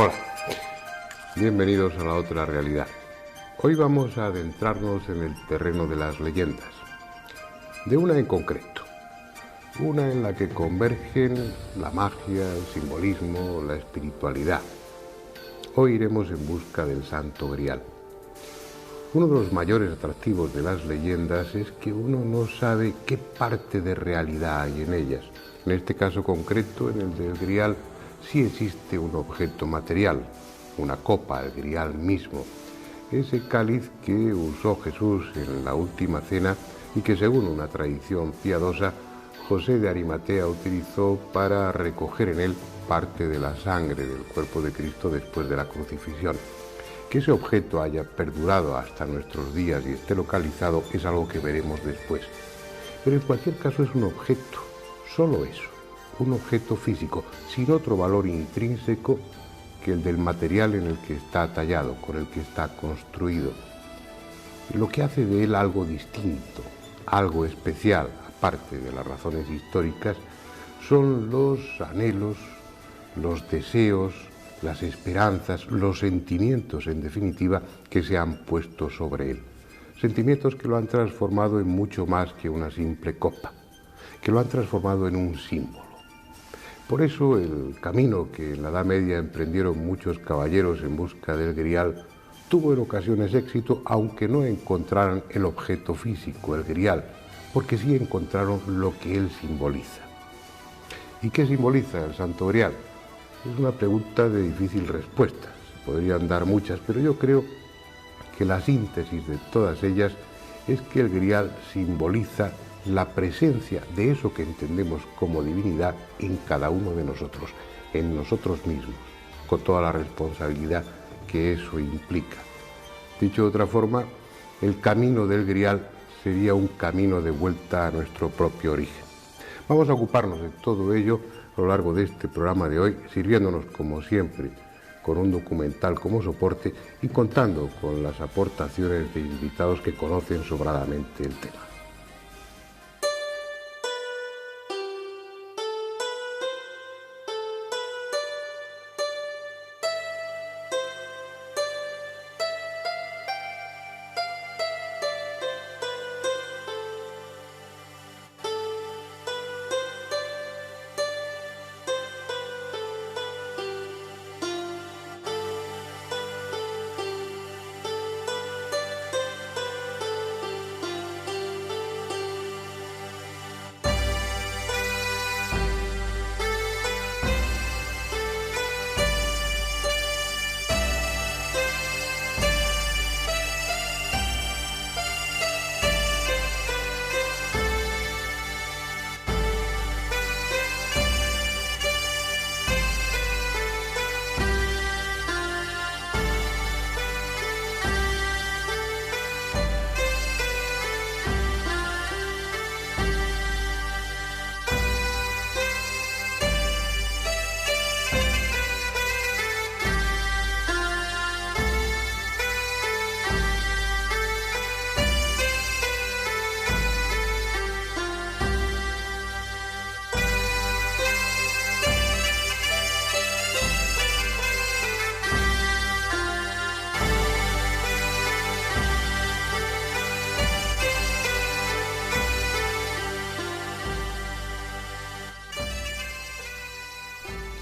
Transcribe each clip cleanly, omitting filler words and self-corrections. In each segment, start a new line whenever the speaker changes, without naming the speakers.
Hola, bienvenidos a la otra realidad. Hoy vamos a adentrarnos en el terreno de las leyendas, de una en concreto, una en la que convergen la magia, el simbolismo, la espiritualidad. Hoy iremos en busca del Santo Grial. Uno de los mayores atractivos de las leyendas es que uno no sabe qué parte de realidad hay en ellas. En este caso concreto, en el del Grial, sí existe un objeto material, una copa, el Grial mismo, ese cáliz que usó Jesús en la última cena y que, según una tradición piadosa, José de Arimatea utilizó para recoger en él parte de la sangre del cuerpo de Cristo después de la crucifixión. Que ese objeto haya perdurado hasta nuestros días y esté localizado es algo que veremos después. Pero en cualquier caso es un objeto, solo eso, un objeto físico, sin otro valor intrínseco que el del material en el que está tallado, con el que está construido. Lo que hace de él algo distinto, algo especial, aparte de las razones históricas, son los anhelos, los deseos, las esperanzas, los sentimientos, en definitiva, que se han puesto sobre él. Sentimientos que lo han transformado en mucho más que una simple copa, que lo han transformado en un símbolo. Por eso el camino que en la Edad Media emprendieron muchos caballeros en busca del Grial tuvo en ocasiones éxito, aunque no encontraran el objeto físico, el Grial, porque sí encontraron lo que él simboliza. ¿Y qué simboliza el Santo Grial? Es una pregunta de difícil respuesta. Se podrían dar muchas, pero yo creo que la síntesis de todas ellas es que el Grial simboliza la presencia de eso que entendemos como divinidad en cada uno de nosotros, en nosotros mismos, con toda la responsabilidad que eso implica. Dicho de otra forma, el camino del Grial sería un camino de vuelta a nuestro propio origen. Vamos a ocuparnos de todo ello a lo largo de este programa de hoy, sirviéndonos como siempre con un documental como soporte y contando con las aportaciones de invitados que conocen sobradamente el tema.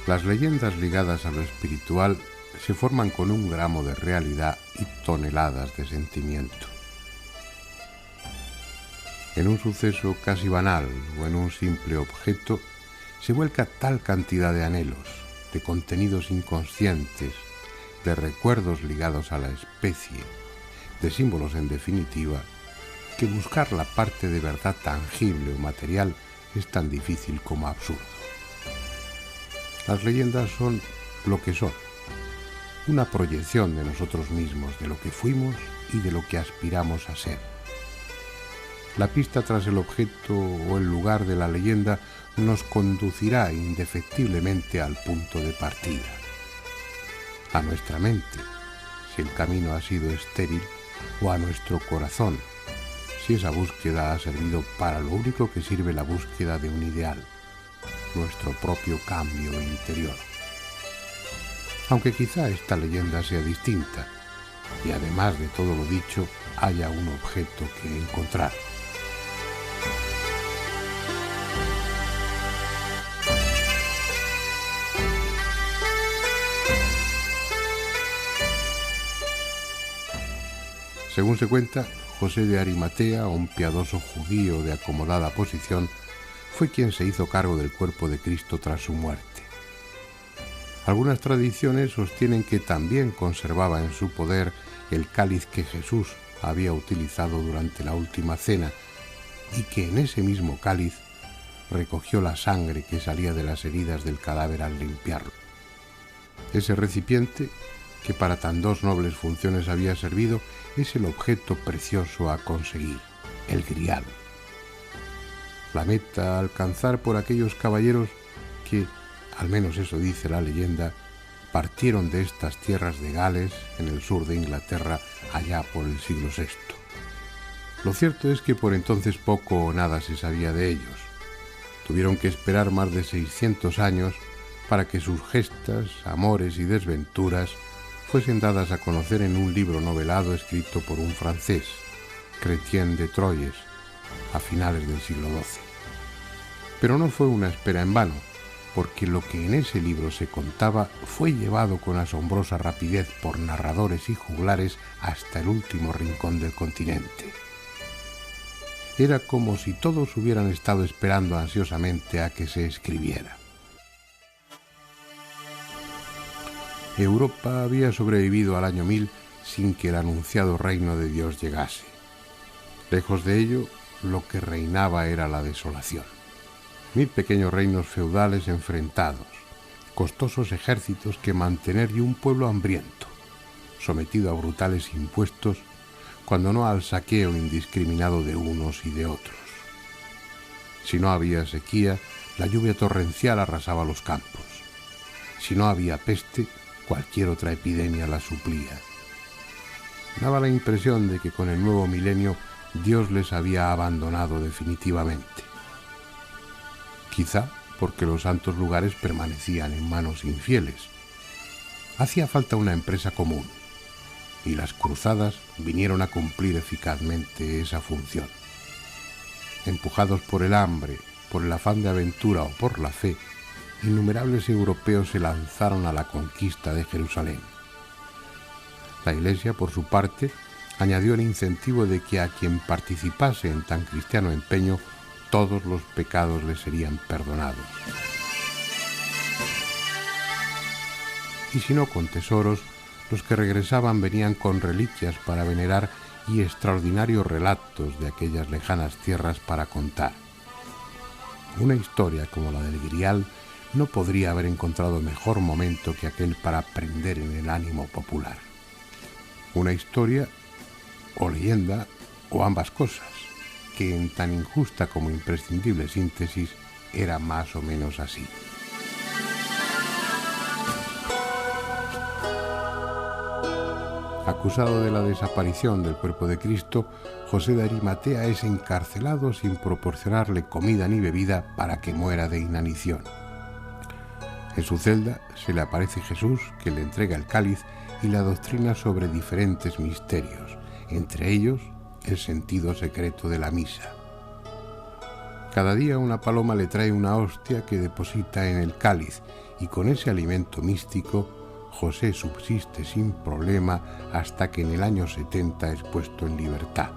Las leyendas ligadas a lo espiritual se forman con 1 gramo de realidad y toneladas de sentimiento. En un suceso casi banal o en un simple objeto se vuelca tal cantidad de anhelos, de contenidos inconscientes, de recuerdos ligados a la especie, de símbolos en definitiva, que buscar la parte de verdad tangible o material es tan difícil como absurdo. Las leyendas son lo que son, una proyección de nosotros mismos, de lo que fuimos y de lo que aspiramos a ser. La pista tras el objeto o el lugar de la leyenda nos conducirá indefectiblemente al punto de partida, a nuestra mente, si el camino ha sido estéril, o a nuestro corazón, si esa búsqueda ha servido para lo único que sirve la búsqueda de un ideal, nuestro propio cambio interior. aunque quizá esta leyenda sea distinta y además de todo lo dicho haya un objeto que encontrar. Según se cuenta, José de Arimatea, un piadoso judío de acomodada posición, fue quien se hizo cargo del cuerpo de Cristo tras su muerte. Algunas tradiciones sostienen que también conservaba en su poder el cáliz que Jesús había utilizado durante la última cena y que en ese mismo cáliz recogió la sangre que salía de las heridas del cadáver al limpiarlo. Ese recipiente, que para tan dos nobles funciones había servido, es el objeto precioso a conseguir, el grial. La meta a alcanzar por aquellos caballeros que, al menos eso dice la leyenda, partieron de estas tierras de Gales, en el sur de Inglaterra, allá por el siglo VI. Lo cierto es que por entonces poco o nada se sabía de ellos. Tuvieron que esperar más de 600 años para que sus gestas, amores y desventuras fuesen dadas a conocer en un libro novelado escrito por un francés, Chrétien de Troyes, a finales del siglo XII. Pero no fue una espera en vano, porque lo que en ese libro se contaba fue llevado con asombrosa rapidez por narradores y juglares hasta el último rincón del continente. Era como si todos hubieran estado esperando ansiosamente a que se escribiera. Europa había sobrevivido al año 1000 sin que el anunciado reino de Dios llegase. Lejos de ello, lo que reinaba era la desolación. 1000 pequeños reinos feudales enfrentados, costosos ejércitos que mantener y un pueblo hambriento, sometido a brutales impuestos, cuando no al saqueo indiscriminado de unos y de otros. Si no había sequía, la lluvia torrencial arrasaba los campos. Si no había peste, cualquier otra epidemia la suplía. Daba la impresión de que con el nuevo milenio Dios les había abandonado definitivamente. Quizá porque los santos lugares permanecían en manos infieles. Hacía falta una empresa común, y las cruzadas vinieron a cumplir eficazmente esa función. Empujados por el hambre, por el afán de aventura o por la fe, innumerables europeos se lanzaron a la conquista de Jerusalén. La Iglesia, por su parte, añadió el incentivo de que a quien participase en tan cristiano empeño, todos los pecados le serían perdonados. Y si no con tesoros, los que regresaban venían con reliquias para venerar y extraordinarios relatos de aquellas lejanas tierras para contar. Una historia como la del Grial no podría haber encontrado mejor momento que aquel para prender en el ánimo popular. Una historia, o leyenda, o ambas cosas, que en tan injusta como imprescindible síntesis era más o menos así. Acusado de la desaparición del cuerpo de Cristo, José de Arimatea es encarcelado sin proporcionarle comida ni bebida para que muera de inanición. En su celda se le aparece Jesús, que le entrega el cáliz y la doctrina sobre diferentes misterios, entre ellos el sentido secreto de la misa. Cada día una paloma le trae una hostia que deposita en el cáliz y con ese alimento místico José subsiste sin problema hasta que en el año 70 es puesto en libertad.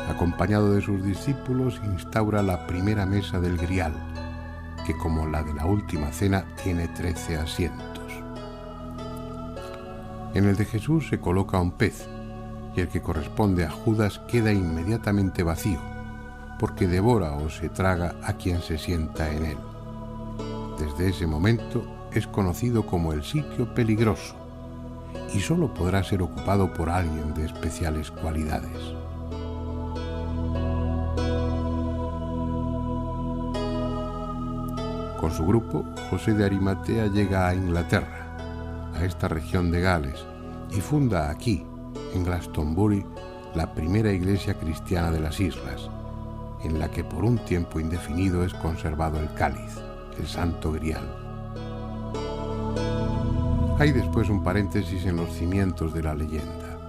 Acompañado de sus discípulos, instaura la primera mesa del Grial, que como la de la última cena tiene 13 asientos. En el de Jesús se coloca un pez, y el que corresponde a Judas queda inmediatamente vacío, porque devora o se traga a quien se sienta en él. Desde ese momento es conocido como el sitio peligroso, y solo podrá ser ocupado por alguien de especiales cualidades. Con su grupo, José de Arimatea llega a Inglaterra, a esta región de Gales, y funda aquí, en Glastonbury, la primera iglesia cristiana de las islas, en la que por un tiempo indefinido es conservado el cáliz, el Santo Grial. Hay después un paréntesis en los cimientos de la leyenda.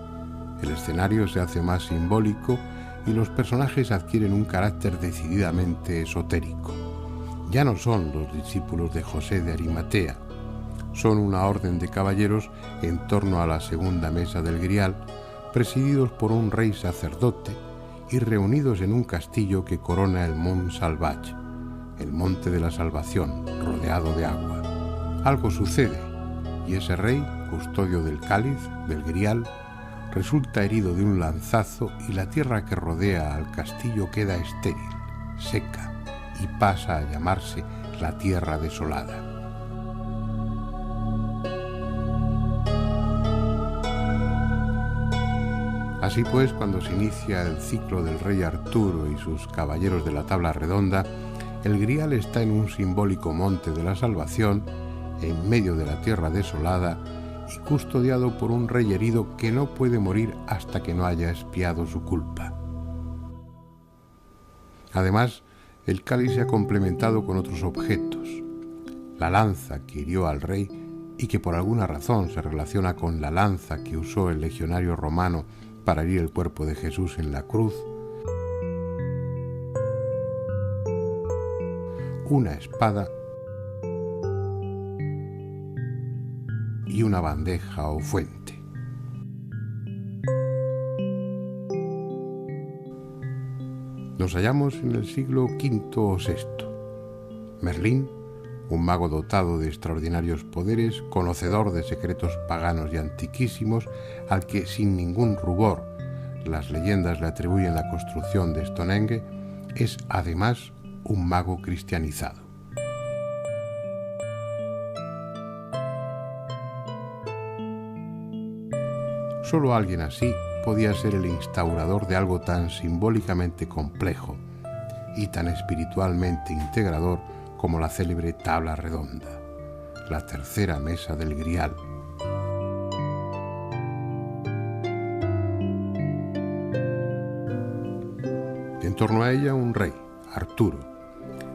El escenario se hace más simbólico y los personajes adquieren un carácter decididamente esotérico. Ya no son los discípulos de José de Arimatea, son una orden de caballeros en torno a la segunda mesa del Grial, presididos por un rey sacerdote y reunidos en un castillo que corona el Mont Salvage, el monte de la salvación, rodeado de agua. Algo sucede, y ese rey, custodio del cáliz, del Grial, resulta herido de un lanzazo y la tierra que rodea al castillo queda estéril, seca, y pasa a llamarse la Tierra Desolada. Así pues, cuando se inicia el ciclo del rey Arturo y sus caballeros de la tabla redonda, el Grial está en un simbólico monte de la salvación, en medio de la tierra desolada y custodiado por un rey herido que no puede morir hasta que no haya expiado su culpa. Además, el cáliz se ha complementado con otros objetos. La lanza que hirió al rey y que por alguna razón se relaciona con la lanza que usó el legionario romano para herir el cuerpo de Jesús en la cruz, una espada y una bandeja o fuente. Nos hallamos en el siglo V o VI. Merlín, un mago dotado de extraordinarios poderes, conocedor de secretos paganos y antiquísimos, al que sin ningún rubor las leyendas le atribuyen la construcción de Stonehenge, es además un mago cristianizado. Solo alguien así podía ser el instaurador de algo tan simbólicamente complejo y tan espiritualmente integrador como la célebre tabla redonda, la tercera mesa del Grial. En torno a ella un rey, Arturo,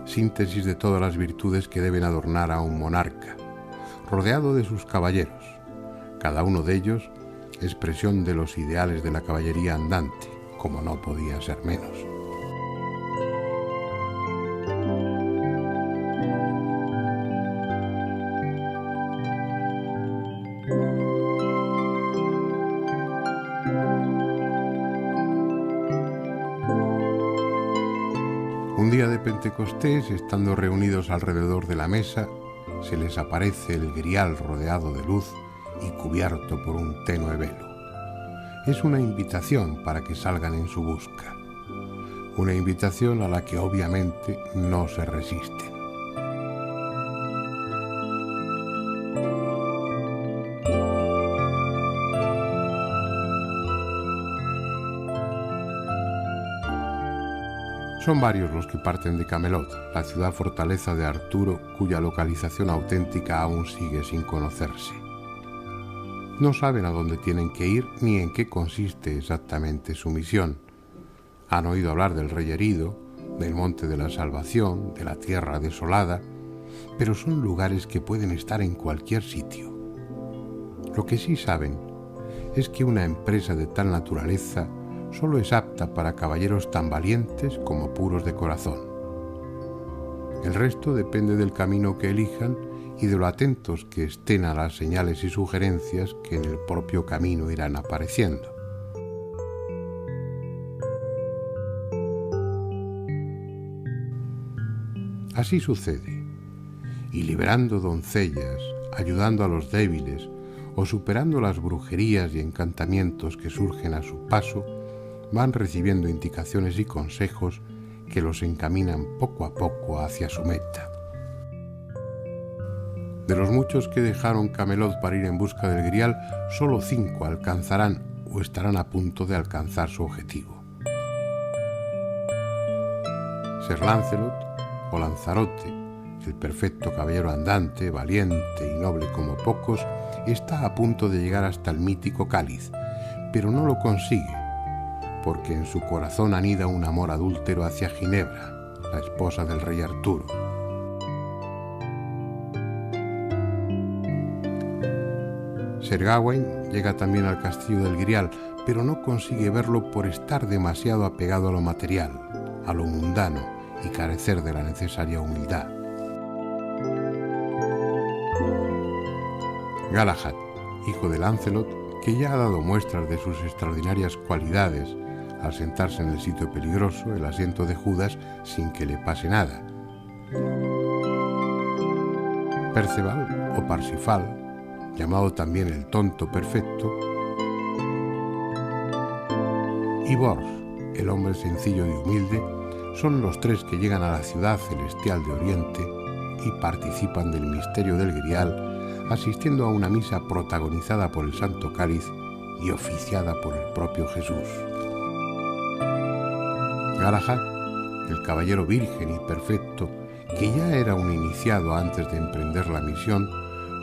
síntesis de todas las virtudes que deben adornar a un monarca, rodeado de sus caballeros, cada uno de ellos expresión de los ideales de la caballería andante, como no podía ser menos. Un día de Pentecostés, estando reunidos alrededor de la mesa, se les aparece el Grial rodeado de luz y cubierto por un tenue velo. Es una invitación para que salgan en su busca, una invitación a la que obviamente no se resisten. Son varios los que parten de Camelot, la ciudad fortaleza de Arturo, cuya localización auténtica aún sigue sin conocerse. No saben a dónde tienen que ir ni en qué consiste exactamente su misión. Han oído hablar del rey herido, del monte de la salvación, de la tierra desolada, pero son lugares que pueden estar en cualquier sitio. Lo que sí saben es que una empresa de tal naturaleza solo es apta para caballeros tan valientes como puros de corazón. El resto depende del camino que elijan y de lo atentos que estén a las señales y sugerencias que en el propio camino irán apareciendo. Así sucede, y liberando doncellas, ayudando a los débiles o superando las brujerías y encantamientos que surgen a su paso, van recibiendo indicaciones y consejos que los encaminan poco a poco hacia su meta. De los muchos que dejaron Camelot para ir en busca del Grial, solo 5 alcanzarán o estarán a punto de alcanzar su objetivo. Ser Lancelot, o Lanzarote, el perfecto caballero andante, valiente y noble como pocos, está a punto de llegar hasta el mítico cáliz, pero no lo consigue, porque en su corazón anida un amor adúltero hacia Ginebra, la esposa del rey Arturo. Sir Gawain llega también al castillo del Grial, pero no consigue verlo por estar demasiado apegado a lo material, a lo mundano y carecer de la necesaria humildad. Galahad, hijo de Lancelot, que ya ha dado muestras de sus extraordinarias cualidades al sentarse en el sitio peligroso, el asiento de Judas, sin que le pase nada. Perceval o Parsifal, llamado también el tonto perfecto, y Bors, el hombre sencillo y humilde, son los tres que llegan a la ciudad celestial de Oriente y participan del misterio del Grial, asistiendo a una misa protagonizada por el Santo Cáliz y oficiada por el propio Jesús. Galahad, el caballero virgen y perfecto, que ya era un iniciado antes de emprender la misión,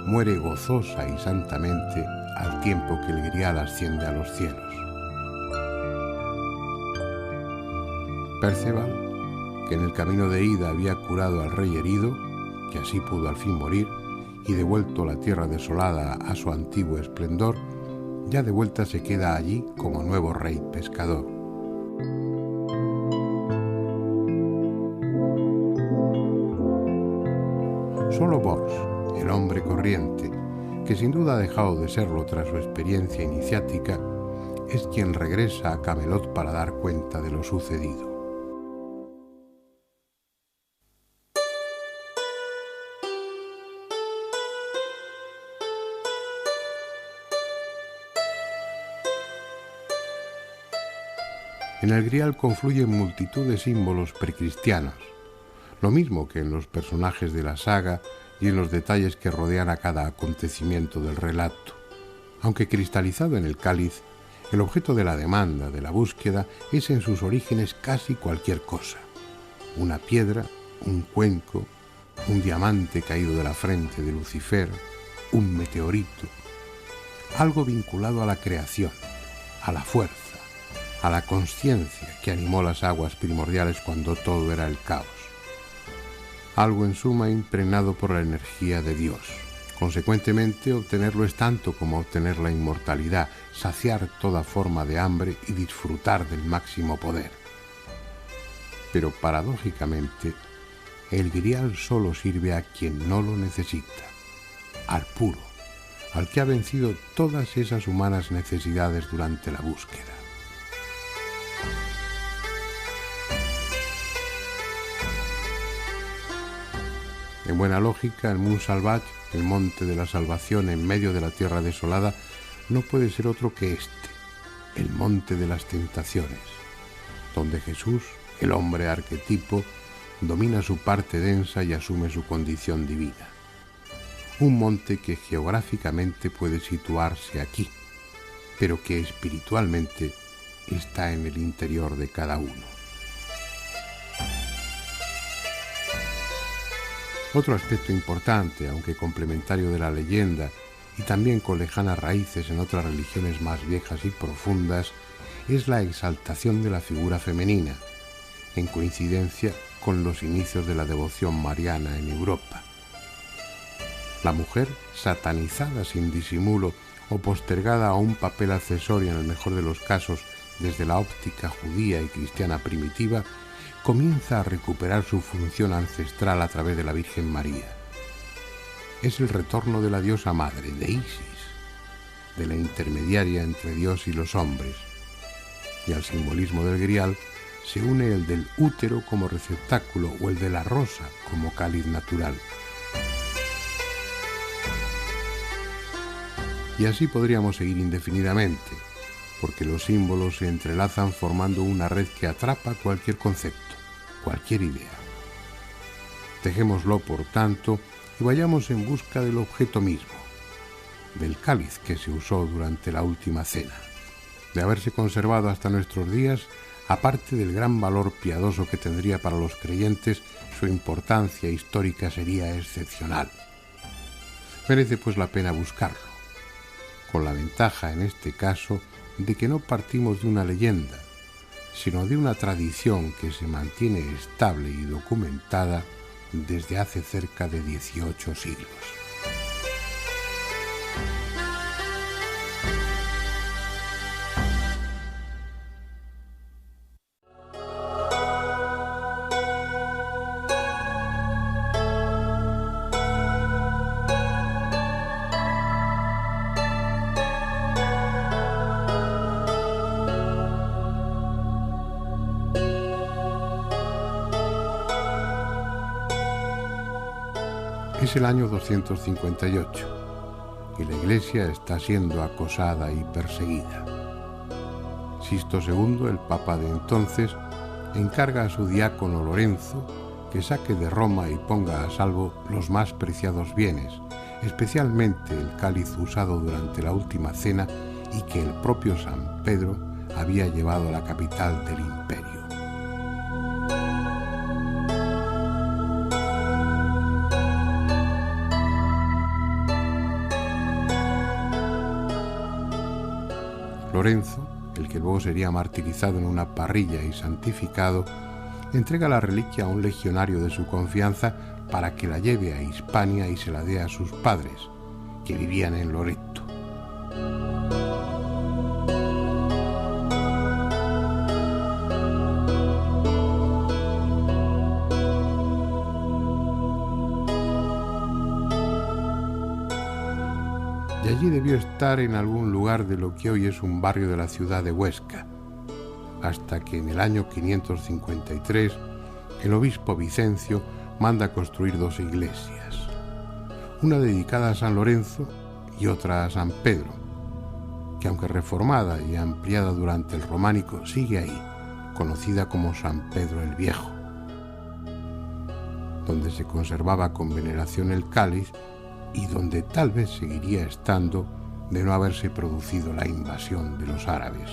muere gozosa y santamente al tiempo que el Grial asciende a los cielos. Perceval, que en el camino de ida había curado al rey herido, que así pudo al fin morir, y devuelto la tierra desolada a su antiguo esplendor, ya de vuelta se queda allí como nuevo rey pescador. Solo Bors, el hombre corriente, que sin duda ha dejado de serlo tras su experiencia iniciática, es quien regresa a Camelot para dar cuenta de lo sucedido. En el Grial confluyen multitud de símbolos precristianos, lo mismo que en los personajes de la saga y en los detalles que rodean a cada acontecimiento del relato. Aunque cristalizado en el cáliz, el objeto de la demanda, de la búsqueda, es en sus orígenes casi cualquier cosa. Una piedra, un cuenco, un diamante caído de la frente de Lucifer, un meteorito. Algo vinculado a la creación, a la fuerza, a la consciencia que animó las aguas primordiales cuando todo era el caos. Algo en suma impregnado por la energía de Dios. Consecuentemente, obtenerlo es tanto como obtener la inmortalidad, saciar toda forma de hambre y disfrutar del máximo poder. Pero paradójicamente, el Grial solo sirve a quien no lo necesita, al puro, al que ha vencido todas esas humanas necesidades durante la búsqueda. En buena lógica, el Mont Salvatge, el monte de la salvación en medio de la tierra desolada, no puede ser otro que este, el monte de las tentaciones, donde Jesús, el hombre arquetipo, domina su parte densa y asume su condición divina. Un monte que geográficamente puede situarse aquí, pero que espiritualmente está en el interior de cada uno. Otro aspecto importante, aunque complementario de la leyenda y también con lejanas raíces en otras religiones más viejas y profundas, es la exaltación de la figura femenina, en coincidencia con los inicios de la devoción mariana en Europa. La mujer, satanizada sin disimulo o postergada a un papel accesorio en el mejor de los casos desde la óptica judía y cristiana primitiva, comienza a recuperar su función ancestral a través de la Virgen María. Es el retorno de la diosa madre, de Isis, de la intermediaria entre Dios y los hombres. Y al simbolismo del Grial se une el del útero como receptáculo o el de la rosa como cáliz natural. Y así podríamos seguir indefinidamente, porque los símbolos se entrelazan formando una red que atrapa cualquier concepto, cualquier idea. Dejémoslo, por tanto, y vayamos en busca del objeto mismo, del cáliz que se usó durante la última cena. De haberse conservado hasta nuestros días, aparte del gran valor piadoso que tendría para los creyentes, su importancia histórica sería excepcional. Merece pues la pena buscarlo, con la ventaja en este caso de que no partimos de una leyenda, sino de una tradición que se mantiene estable y documentada desde hace cerca de 18 siglos. Es el año 258 y la Iglesia está siendo acosada y perseguida. Sixto II, el Papa de entonces, encarga a su diácono Lorenzo que saque de Roma y ponga a salvo los más preciados bienes, especialmente el cáliz usado durante la última cena y que el propio San Pedro había llevado a la capital del imperio. Lorenzo, el que luego sería martirizado en una parrilla y santificado, entrega la reliquia a un legionario de su confianza para que la lleve a Hispania y se la dé a sus padres, que vivían en Loreto. Y allí debió estar en algún lugar de lo que hoy es un barrio de la ciudad de Huesca, hasta que en el año 553 el obispo Vicencio manda construir dos iglesias, una dedicada a San Lorenzo y otra a San Pedro, que aunque reformada y ampliada durante el románico sigue ahí, conocida como San Pedro el Viejo, donde se conservaba con veneración el cáliz y donde tal vez seguiría estando de no haberse producido la invasión de los árabes.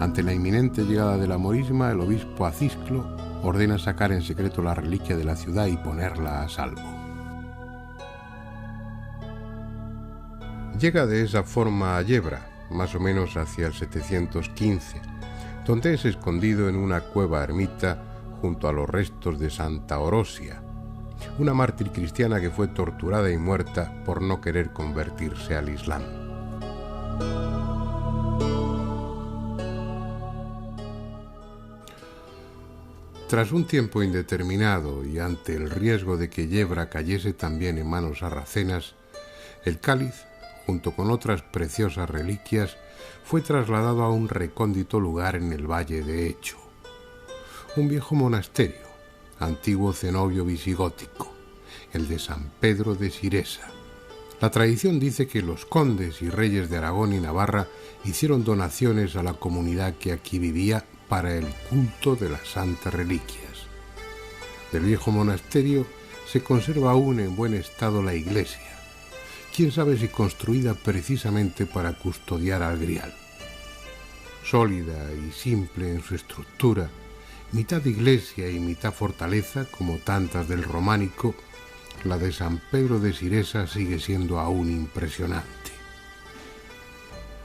Ante la inminente llegada de la morisma, el obispo Acisclo ordena sacar en secreto la reliquia de la ciudad y ponerla a salvo. Llega de esa forma a Yebra, más o menos hacia el 715, donde es escondido en una cueva ermita junto a los restos de Santa Orosia, una mártir cristiana que fue torturada y muerta por no querer convertirse al Islam. Tras un tiempo indeterminado y ante el riesgo de que Yebra cayese también en manos sarracenas, el cáliz, junto con otras preciosas reliquias, fue trasladado a un recóndito lugar en el valle de Hecho, un viejo monasterio, antiguo cenobio visigótico, el de San Pedro de Siresa. La tradición dice que los condes y reyes de Aragón y Navarra hicieron donaciones a la comunidad que aquí vivía para el culto de las santas reliquias. Del viejo monasterio se conserva aún en buen estado la iglesia, quién sabe si construida precisamente para custodiar al Grial. Sólida y simple en su estructura, mitad iglesia y mitad fortaleza, como tantas del románico, la de San Pedro de Siresa sigue siendo aún impresionante.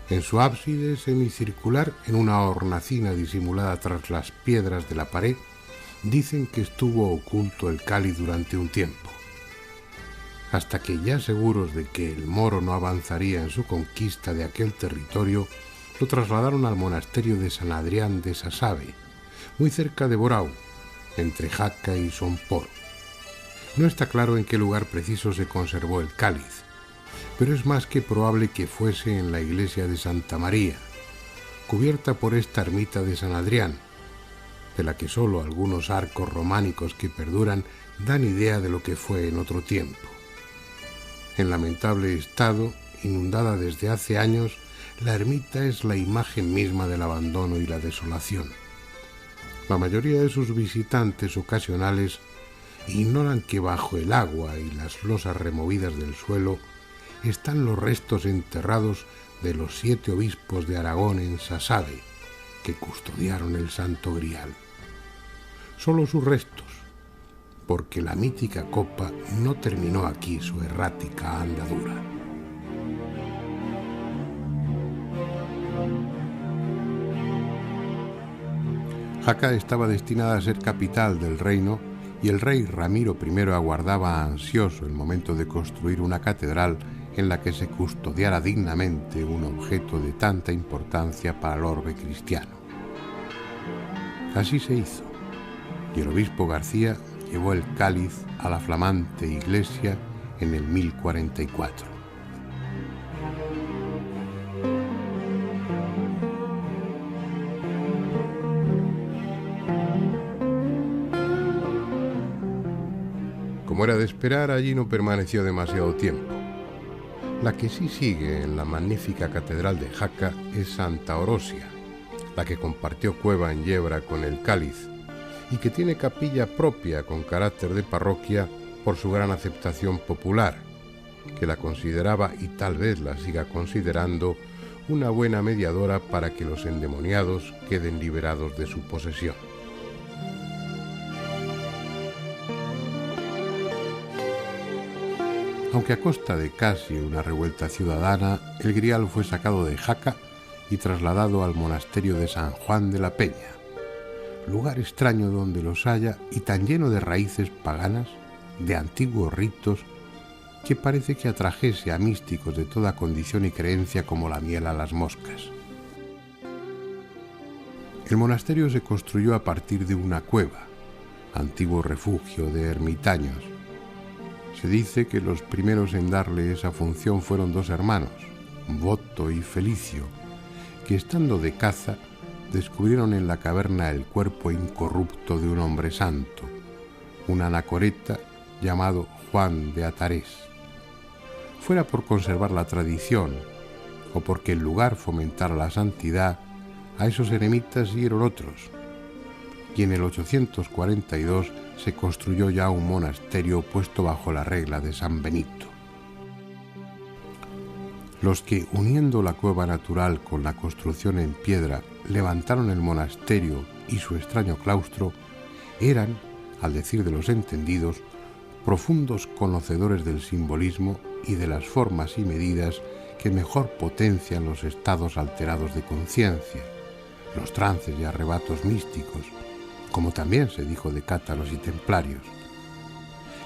En su ábside semicircular, en una hornacina disimulada tras las piedras de la pared, dicen que estuvo oculto el cáliz durante un tiempo, hasta que ya seguros de que el moro no avanzaría en su conquista de aquel territorio, lo trasladaron al monasterio de San Adrián de Sasabe, muy cerca de Borau, entre Jaca y Sompor. No está claro en qué lugar preciso se conservó el cáliz, pero es más que probable que fuese en la iglesia de Santa María, cubierta por esta ermita de San Adrián, de la que solo algunos arcos románicos que perduran dan idea de lo que fue en otro tiempo. En lamentable estado, inundada desde hace años, la ermita es la imagen misma del abandono y la desolación. La mayoría de sus visitantes ocasionales ignoran que bajo el agua y las losas removidas del suelo están los restos enterrados de los 7 obispos de Aragón en Sassade, que custodiaron el Santo Grial. Solo sus restos, porque la mítica copa no terminó aquí su errática andadura. Jaca estaba destinada a ser capital del reino y el rey Ramiro I aguardaba ansioso el momento de construir una catedral en la que se custodiara dignamente un objeto de tanta importancia para el orbe cristiano. Así se hizo, y el obispo García llevó el cáliz a la flamante iglesia en el 1044. Como era de esperar, allí no permaneció demasiado tiempo. La que sí sigue en la magnífica catedral de Jaca es Santa Orosia, la que compartió cueva en Yebra con el cáliz y que tiene capilla propia con carácter de parroquia por su gran aceptación popular, que la consideraba y tal vez la siga considerando una buena mediadora para que los endemoniados queden liberados de su posesión. Aunque a costa de casi una revuelta ciudadana, el Grial fue sacado de Jaca y trasladado al monasterio de San Juan de la Peña, lugar extraño donde los haya y tan lleno de raíces paganas, de antiguos ritos, que parece que atrajese a místicos de toda condición y creencia como la miel a las moscas. El monasterio se construyó a partir de una cueva, antiguo refugio de ermitaños. Se dice que los primeros en darle esa función fueron 2 hermanos, Voto y Felicio, que estando de caza descubrieron en la caverna el cuerpo incorrupto de un hombre santo, un anacoreta llamado Juan de Atarés. Fuera por conservar la tradición o porque el lugar fomentara la santidad, a esos eremitas siguieron otros, y en el 842 se construyó ya un monasterio puesto bajo la regla de San Benito. Los que, uniendo la cueva natural con la construcción en piedra, levantaron el monasterio y su extraño claustro, eran, al decir de los entendidos, profundos conocedores del simbolismo y de las formas y medidas que mejor potencian los estados alterados de conciencia, los trances y arrebatos místicos, como también se dijo de cátaros y templarios.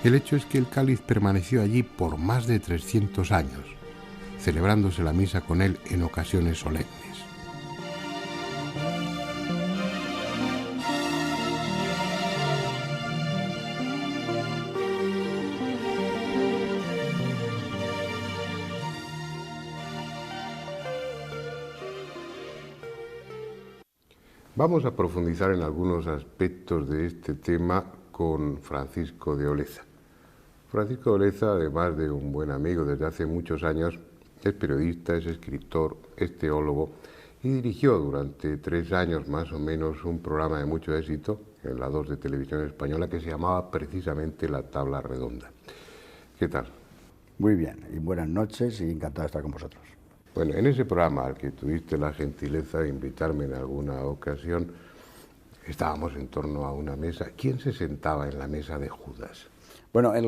El hecho es que el cáliz permaneció allí por más de 300 años, celebrándose la misa con él en ocasiones solemnes. Vamos a profundizar en algunos aspectos de este tema con Francisco de Oleza. Francisco de Oleza, además de un buen amigo desde hace muchos años, es periodista, es escritor, es teólogo y dirigió durante 3 años más o menos un programa de mucho éxito en la 2 de Televisión Española que se llamaba precisamente La Tabla Redonda. ¿Qué tal?
Muy bien, y buenas noches y encantado de estar con vosotros.
Bueno, en ese programa al que tuviste la gentileza de invitarme en alguna ocasión, estábamos en torno a una mesa. ¿Quién se sentaba en la mesa de Judas?
Bueno, en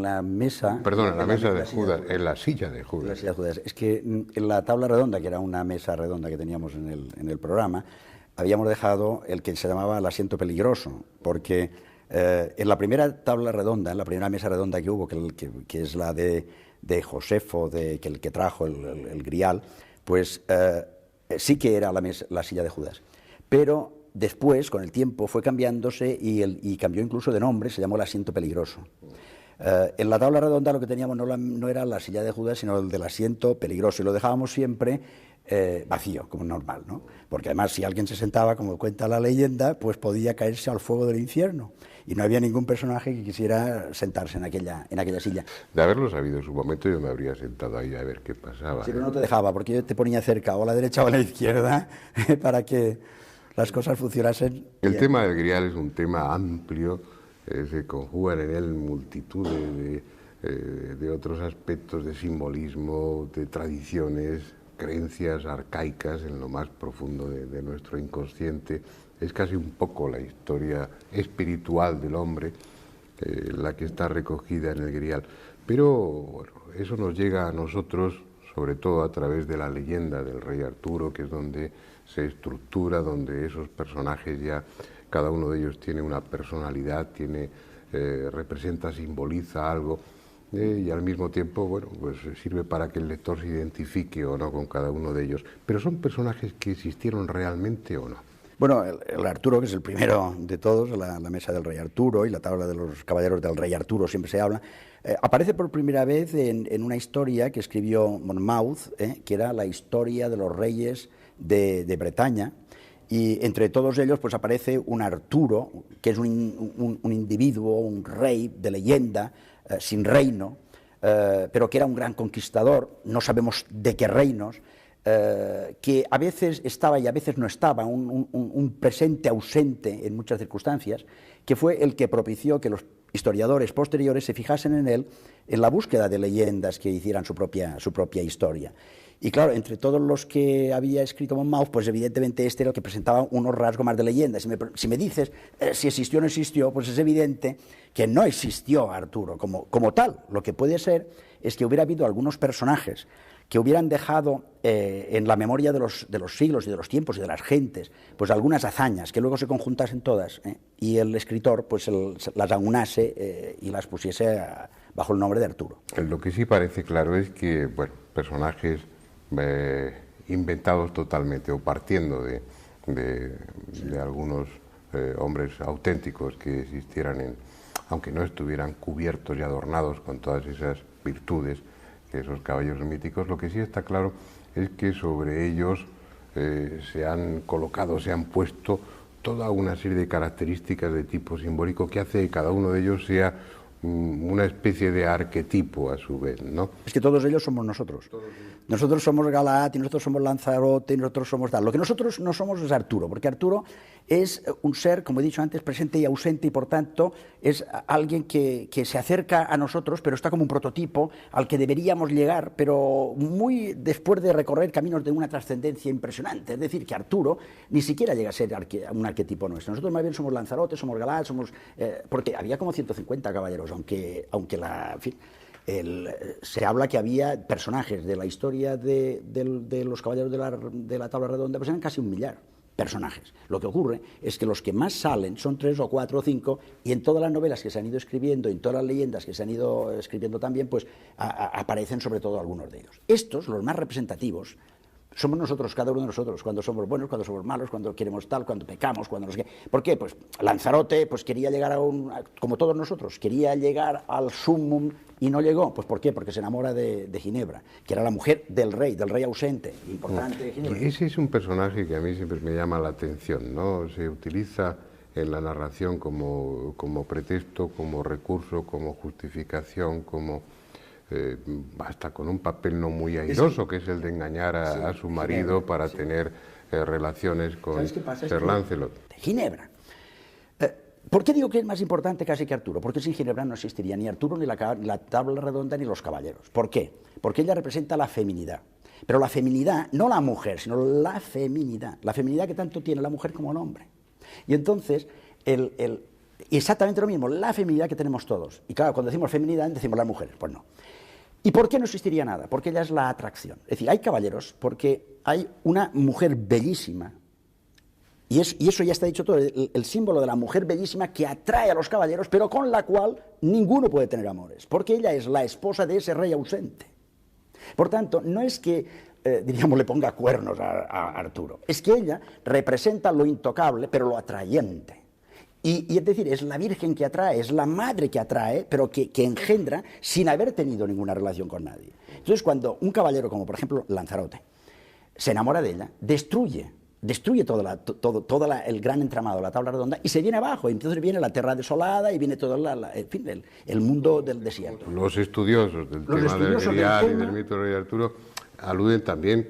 la mesa...
Perdón, en la mesa de Judas, en la silla de Judas.
En la silla de Judas. Es que en la tabla redonda, que era una mesa redonda que teníamos en el programa, habíamos dejado el que se llamaba el asiento peligroso, porque en la primera tabla redonda, en la primera mesa redonda que hubo, que es la de Josefo, el que trajo el Grial, pues sí que era la silla de Judas. Pero después, con el tiempo, fue cambiándose y cambió incluso de nombre, se llamó el asiento peligroso. En la tabla redonda lo que teníamos no era la silla de Judas, sino el del asiento peligroso, y lo dejábamos siempre vacío, como normal, ¿no? Porque además si alguien se sentaba, como cuenta la leyenda, pues podía caerse al fuego del infierno, y no había ningún personaje que quisiera sentarse en aquella silla.
De haberlo sabido en su momento yo me habría sentado ahí a ver qué pasaba.
Sí, pero no te dejaba, porque yo te ponía cerca, o a la derecha o a la izquierda, para que las cosas funcionasen.
El tema del Grial es un tema amplio, se conjugan en él multitud de de otros aspectos de simbolismo, de tradiciones, creencias arcaicas en lo más profundo de nuestro inconsciente. Es casi un poco la historia espiritual del hombre, la que está recogida en el Grial. Pero bueno, eso nos llega a nosotros sobre todo a través de la leyenda del rey Arturo, que es donde se estructura, donde esos personajes ya, cada uno de ellos tiene una personalidad, representa, simboliza algo, y al mismo tiempo, bueno, pues sirve para que el lector se identifique o no con cada uno de ellos. Pero ¿son personajes que existieron realmente o no?
Bueno, el Arturo, que es el primero de todos, la mesa del rey Arturo y la tabla de los caballeros del rey Arturo, siempre se habla, aparece por primera vez en una historia que escribió Monmouth, que era la historia de los reyes de Bretaña, y entre todos ellos pues aparece un Arturo, que es un individuo, un rey de leyenda, sin reino, pero que era un gran conquistador, no sabemos de qué reinos, que a veces estaba y a veces no estaba, un presente ausente en muchas circunstancias, que fue el que propició que los historiadores posteriores se fijasen en él en la búsqueda de leyendas que hicieran su propia historia. Y claro, entre todos los que había escrito Monmouth, pues evidentemente este era el que presentaba unos rasgos más de leyenda. Si me dices si existió o no existió, pues es evidente que no existió Arturo como tal. Lo que puede ser es que hubiera habido algunos personajes que hubieran dejado en la memoria de los siglos y de los tiempos y de las gentes, pues algunas hazañas que luego se conjuntasen todas, y el escritor pues las aunase y las pusiese bajo el nombre de Arturo.
Lo que sí parece claro es que, bueno, personajes inventados totalmente o partiendo de algunos hombres auténticos que existieran, aunque no estuvieran cubiertos y adornados con todas esas virtudes, esos caballeros míticos. Lo que sí está claro es que sobre ellos se han colocado, se han puesto toda una serie de características de tipo simbólico que hace que cada uno de ellos sea una especie de arquetipo a su vez, ¿no?
Es que todos ellos somos nosotros. Nosotros somos Galaad y nosotros somos Lanzarote y nosotros somos tal. Lo que nosotros no somos es Arturo, porque Arturo es un ser, como he dicho antes, presente y ausente, y por tanto es alguien que se acerca a nosotros, pero está como un prototipo al que deberíamos llegar, pero muy después de recorrer caminos de una trascendencia impresionante. Es decir, que Arturo ni siquiera llega a ser un arquetipo nuestro. Nosotros más bien somos Lanzarote, somos Galaad, porque había como 150 caballeros, aunque en fin, se habla que había personajes de la historia de los caballeros de la tabla redonda, pues eran casi 1 millar personajes. Lo que ocurre es que los que más salen son 3 o 4 o 5, y en todas las novelas que se han ido escribiendo, en todas las leyendas que se han ido escribiendo también, pues aparecen sobre todo algunos de ellos. Estos, los más representativos, somos nosotros, cada uno de nosotros, cuando somos buenos, cuando somos malos, cuando queremos tal, cuando pecamos, cuando no sé qué. ¿Por qué? Pues Lanzarote pues quería llegar como todos nosotros, quería llegar al sumum y no llegó. Pues ¿por qué? Porque se enamora de Ginebra, que era la mujer del rey ausente, importante de Ginebra.
Ese es un personaje que a mí siempre me llama la atención, ¿no? Se utiliza en la narración como pretexto, como recurso, como justificación, hasta con un papel no muy airoso, que es el de engañar a su marido para tener relaciones con Sir Lancelot.
Ginebra. ¿Por qué digo que es más importante casi que Arturo? Porque sin Ginebra no existiría ni Arturo, ni la tabla redonda, ni los caballeros. ¿Por qué? Porque ella representa la feminidad. Pero la feminidad, no la mujer, sino la feminidad que tanto tiene la mujer como el hombre. Y entonces, exactamente lo mismo, la feminidad que tenemos todos. Y claro, cuando decimos feminidad, decimos las mujeres. Pues no. ¿Y por qué no existiría nada? Porque ella es la atracción. Es decir, hay caballeros porque hay una mujer bellísima, y eso ya está dicho todo, el símbolo de la mujer bellísima que atrae a los caballeros, pero con la cual ninguno puede tener amores, porque ella es la esposa de ese rey ausente. Por tanto, no es que, diríamos, le ponga cuernos a Arturo, es que ella representa lo intocable, pero lo atrayente. Y es decir, es la virgen que atrae, es la madre que atrae, pero que engendra sin haber tenido ninguna relación con nadie. Entonces, cuando un caballero, como por ejemplo Lanzarote, se enamora de ella, destruye todo el gran entramado de la tabla redonda y se viene abajo. Y entonces viene la tierra desolada y viene todo el mundo del desierto.
Los estudiosos del tema del Grial y del mito de rey Arturo aluden también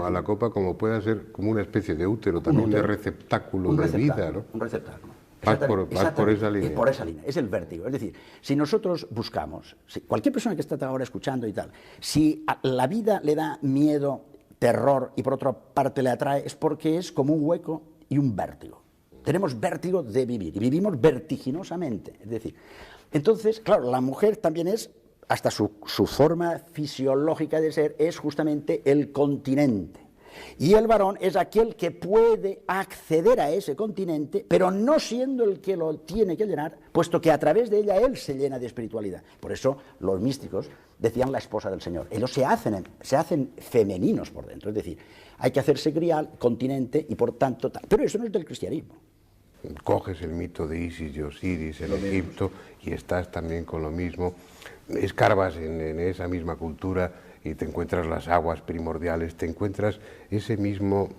a la copa como pueda ser como una especie de útero, también de receptáculo de vida, ¿no?
Un receptáculo.
Vas por esa línea.
Por esa línea, es el vértigo. Es decir, si nosotros buscamos, cualquier persona que está ahora escuchando y tal, si a la vida le da miedo, terror y por otra parte le atrae, es porque es como un hueco y un vértigo. Tenemos vértigo de vivir y vivimos vertiginosamente. Es decir, entonces, claro, la mujer también es, hasta su forma fisiológica de ser, es justamente el continente. Y el varón es aquel que puede acceder a ese continente, pero no siendo el que lo tiene que llenar, puesto que a través de ella él se llena de espiritualidad. Por eso los místicos decían la esposa del Señor. Ellos se hacen femeninos por dentro, es decir, hay que hacerse grial, continente y por tanto tal. Pero eso no es del cristianismo.
Coges el mito de Isis y Osiris en Egipto y estás también con lo mismo, escarbas en esa misma cultura y te encuentras las aguas primordiales, te encuentras ese mismo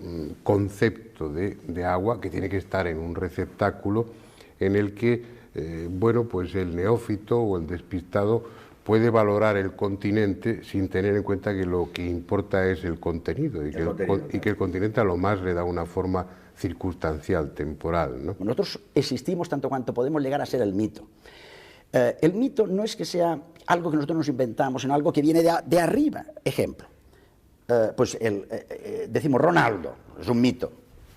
concepto de agua que tiene que estar en un receptáculo en el que, bueno, pues el neófito o el despistado puede valorar el continente sin tener en cuenta que lo que importa es el contenido y que el continente a lo más le da una forma circunstancial, temporal, ¿no?
Nosotros existimos tanto cuanto podemos llegar a ser el mito. El mito no es que sea algo que nosotros nos inventamos, sino algo que viene de arriba. Ejemplo, decimos Ronaldo, es un mito.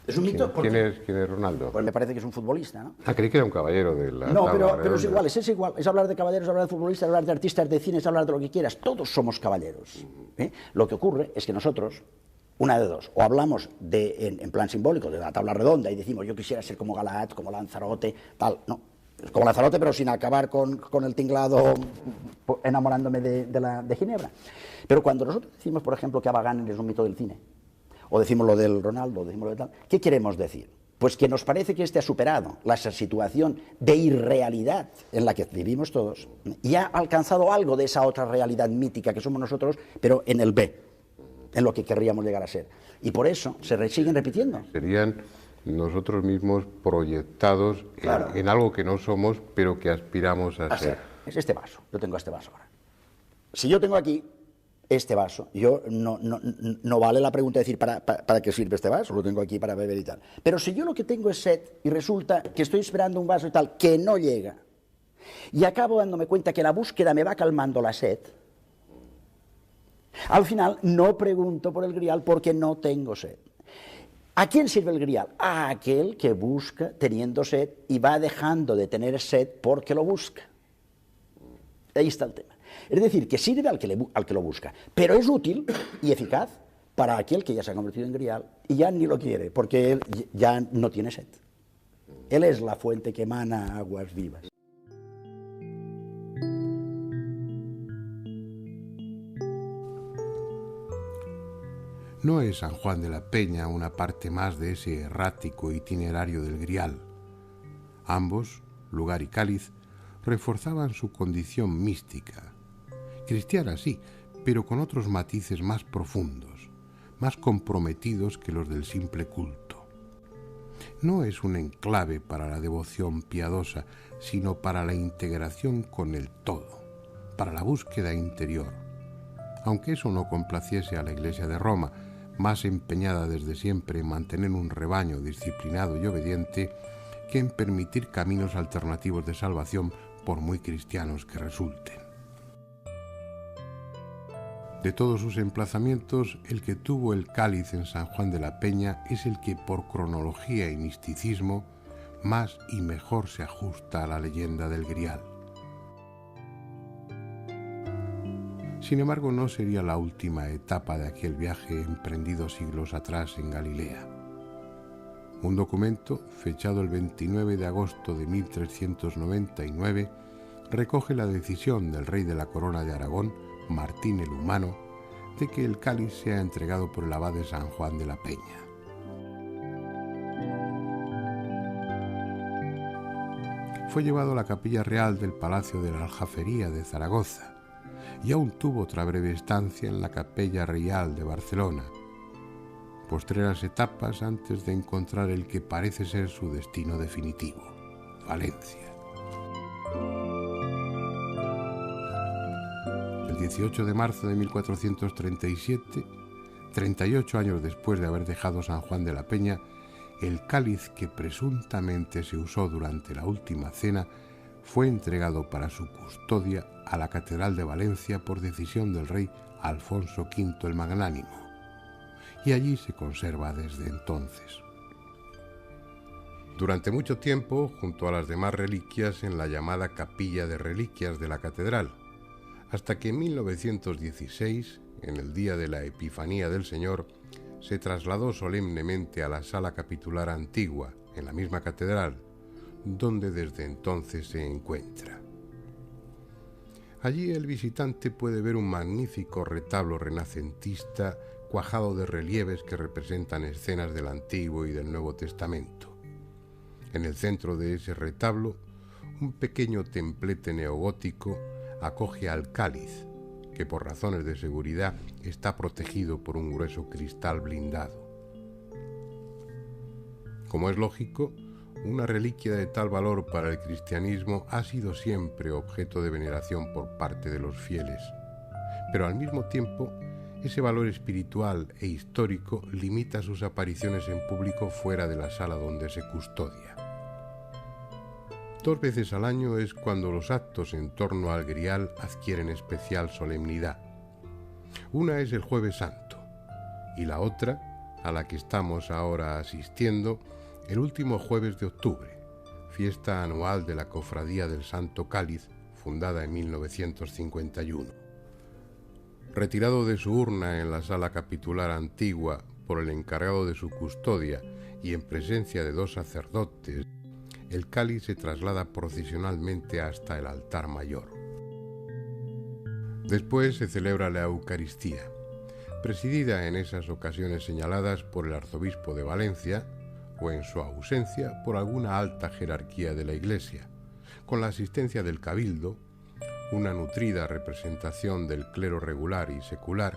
¿Es un mito?
¿Quién es Ronaldo?
Pues me parece que es un futbolista, ¿no?
Ah, creí que era un caballero de la
No, pero es igual, es igual. Es hablar de caballeros, hablar de futbolistas, hablar de artistas de cine, es hablar de lo que quieras. Todos somos caballeros. Lo que ocurre es que nosotros, una de dos, o hablamos en plan simbólico de la tabla redonda y decimos yo quisiera ser como Galaad, como Lanzarote, tal, no. Como Lanzarote, pero sin acabar con el tinglado enamorándome de Ginebra. Pero cuando nosotros decimos, por ejemplo, que Abba-Ganen es un mito del cine, o decimos lo del Ronaldo, o decimos lo de tal, ¿qué queremos decir? Pues que nos parece que este ha superado la situación de irrealidad en la que vivimos todos y ha alcanzado algo de esa otra realidad mítica que somos nosotros, pero en el B, en lo que querríamos llegar a ser. Y por eso siguen repitiendo.
Serían nosotros mismos proyectados en algo que no somos, pero que aspiramos a ser.
Es este vaso. Yo tengo este vaso ahora. Si yo tengo aquí este vaso, yo no vale la pregunta de decir ¿para qué sirve este vaso? Lo tengo aquí para beber y tal. Pero si yo lo que tengo es sed y resulta que estoy esperando un vaso y tal que no llega y acabo dándome cuenta que la búsqueda me va calmando la sed, al final no pregunto por el grial porque no tengo sed. ¿A quién sirve el grial? A aquel que busca teniendo sed y va dejando de tener sed porque lo busca. Ahí está el tema. Es decir, que sirve al que lo busca, pero es útil y eficaz para aquel que ya se ha convertido en grial y ya ni lo quiere, porque él ya no tiene sed. Él es la fuente que emana aguas vivas.
No es San Juan de la Peña una parte más de ese errático itinerario del grial. Ambos, lugar y cáliz, reforzaban su condición mística. Cristiana sí, pero con otros matices más profundos, más comprometidos que los del simple culto. No es un enclave para la devoción piadosa, sino para la integración con el todo, para la búsqueda interior. Aunque eso no complaciese a la Iglesia de Roma, más empeñada desde siempre en mantener un rebaño disciplinado y obediente que en permitir caminos alternativos de salvación por muy cristianos que resulten. De todos sus emplazamientos, el que tuvo el cáliz en San Juan de la Peña es el que por cronología y misticismo más y mejor se ajusta a la leyenda del grial. Sin embargo, no sería la última etapa de aquel viaje emprendido siglos atrás en Galilea. Un documento, fechado el 29 de agosto de 1399, recoge la decisión del rey de la Corona de Aragón, Martín el Humano, de que el cáliz sea entregado por el abad de San Juan de la Peña. Fue llevado a la capilla real del Palacio de la Aljafería de Zaragoza, y aún tuvo otra breve estancia en la Capella Real de Barcelona. Postreras etapas antes de encontrar el que parece ser su destino definitivo, Valencia. El 18 de marzo de 1437, 38 años después de haber dejado San Juan de la Peña, el cáliz que presuntamente se usó durante la última cena fue entregado para su custodia a la Catedral de Valencia por decisión del rey Alfonso V el Magnánimo, y allí se conserva desde entonces. Durante mucho tiempo, junto a las demás reliquias, en la llamada Capilla de Reliquias de la Catedral, hasta que en 1916, en el día de la Epifanía del Señor, se trasladó solemnemente a la Sala Capitular Antigua, en la misma catedral, donde desde entonces se encuentra. Allí el visitante puede ver un magnífico retablo renacentista cuajado de relieves que representan escenas del Antiguo y del Nuevo Testamento. En el centro de ese retablo, un pequeño templete neogótico acoge al cáliz, que por razones de seguridad está protegido por un grueso cristal blindado. Como es lógico, una reliquia de tal valor para el cristianismo ha sido siempre objeto de veneración por parte de los fieles, pero al mismo tiempo, ese valor espiritual e histórico limita sus apariciones en público fuera de la sala donde se custodia. 2 veces al año es cuando los actos en torno al grial adquieren especial solemnidad. Una es el Jueves Santo y la otra, a la que estamos ahora asistiendo, el último jueves de octubre, fiesta anual de la Cofradía del Santo Cáliz, fundada en 1951. Retirado de su urna en la Sala Capitular Antigua por el encargado de su custodia y en presencia de 2 sacerdotes, el cáliz se traslada procesionalmente hasta el altar mayor. Después se celebra la Eucaristía, presidida en esas ocasiones señaladas por el arzobispo de Valencia, o en su ausencia por alguna alta jerarquía de la Iglesia, con la asistencia del cabildo, una nutrida representación del clero regular y secular,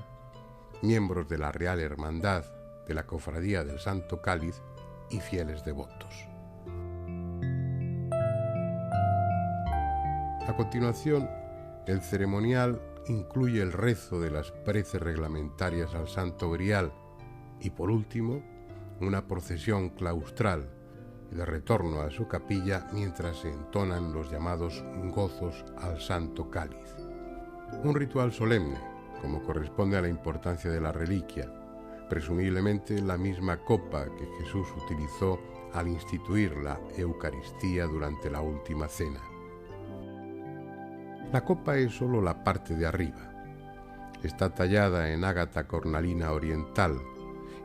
miembros de la Real Hermandad, de la Cofradía del Santo Cáliz y fieles devotos. A continuación, el ceremonial incluye el rezo de las preces reglamentarias al Santo Grial y, por último, una procesión claustral y de retorno a su capilla mientras se entonan los llamados gozos al Santo Cáliz. Un ritual solemne, como corresponde a la importancia de la reliquia, presumiblemente la misma copa que Jesús utilizó al instituir la Eucaristía durante la última cena. La copa es solo la parte de arriba. Está tallada en ágata cornalina oriental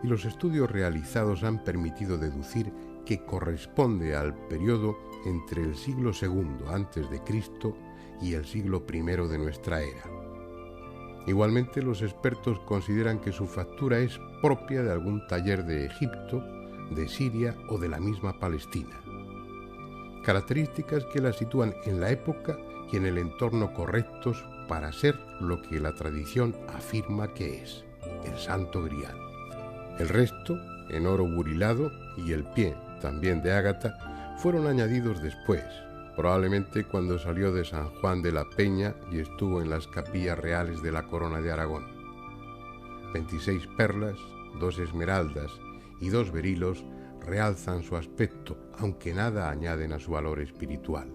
y los estudios realizados han permitido deducir que corresponde al periodo entre el siglo II a.C. y el siglo I de nuestra era. Igualmente, los expertos consideran que su factura es propia de algún taller de Egipto, de Siria o de la misma Palestina. Características que la sitúan en la época y en el entorno correctos para ser lo que la tradición afirma que es, el Santo Grial. El resto, en oro burilado, y el pie, también de ágata, fueron añadidos después, probablemente cuando salió de San Juan de la Peña y estuvo en las capillas reales de la Corona de Aragón. 26 perlas, 2 esmeraldas y 2 berilos realzan su aspecto, aunque nada añaden a su valor espiritual.